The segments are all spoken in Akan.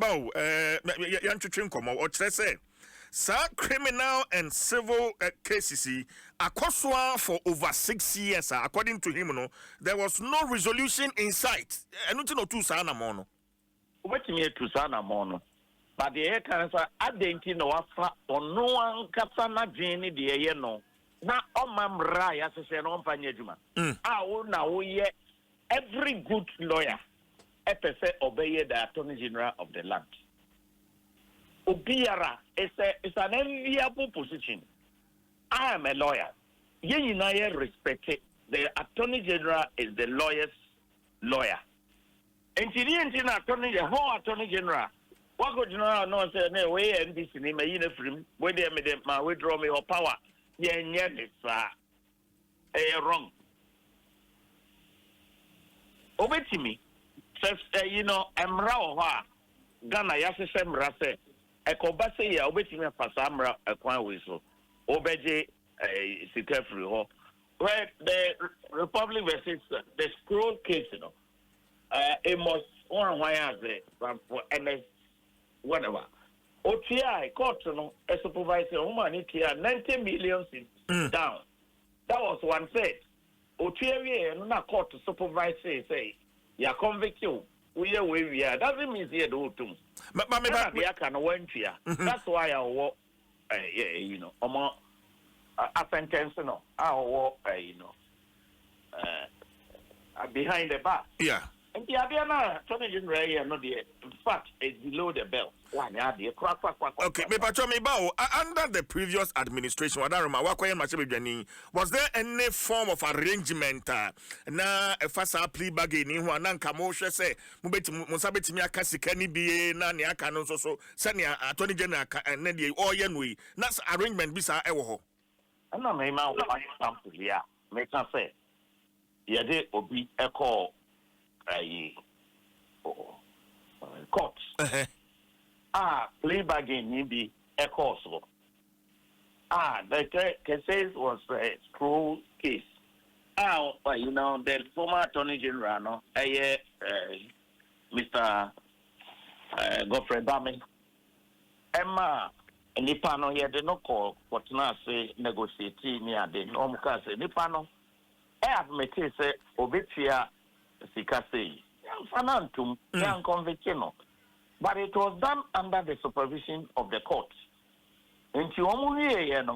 Mebao, Yantrin Como, or say, sir, criminal and civil cases are for over 6 years. According to him, there was no resolution in sight. And not two sana mono. What me to sana mono? But the air cancer, I didn't know or no one capsana Jenny, the air no. Now, on Mam Rai, as I said, on Panyajuma. I will now hear every good lawyer, FSA, obey the Attorney General of the land. Obiara is an enviable position. I am a lawyer. I respect it. The Attorney General is the lawyer's lawyer. And she didn't Attorney General. What could you know? Say, no way, and this in my uniform, where they made my withdraw me or power. Yeah, it's wrong. Obey to me. Says, I'm raw. Ghana, yes, I'm rase. Ekobase ya obetimi afasamra akwan weso obeje secretary ho where the Republic versus the scroll case Amos one why as for NS whatever OTI court no a supervisor woman it 90 million down. That was one said OTI no court supervisor say ya convict you we are doesn't mean here do too. That's why I walk, a sentence, behind the bar. Yeah. And the Adriana, Tony General, not the fact is below the belt. Okay, under the previous administration, was there any form of arrangement? Na a fast plea bargaining who anan kamoshe say, Musabet Miaka Sikani be Nania Canon so Sanya Attorney General and Nedi or Yenui. That's arrangement bisa ewo. And I may now example here. Make us say, Yade Obi Echo court. Plea bargain be a course. The case was a screw case. The former Attorney General, no, Mr. Godfrey Bami, Emma, Nipano, he had no call, what now say negotiating near the Omcas, Nipano. I have met his Obitia Sikase, Fanantum, young convictional. But it was done under the supervision of the court. And you only, and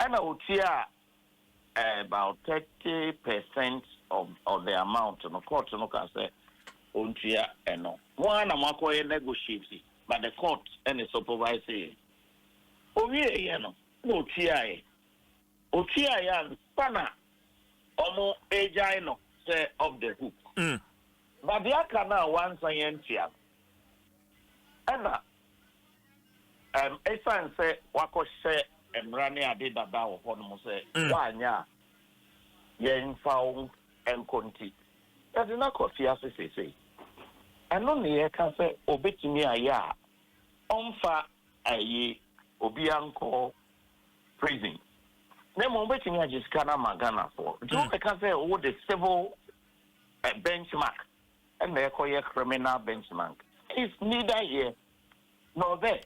I would hear about 30% of the amount of the court. No, can say, Untia and no. One amako negotiate, but the court and the supervisor. Oh, yeah, no, TI. Oh, TI and Pana, almost agile, say, of the hook. But the Akana once I enter. Esan say wako share emrani ade dada wo ho no say wanya yen fawo enkonti e de na kofi asese eno ne ye ka say obetimi aya onfa ayi obi anko prison na mo obetimi ajiska na magana for do me ka say wo the civil benchmark and the criminal benchmark is neither here nor there.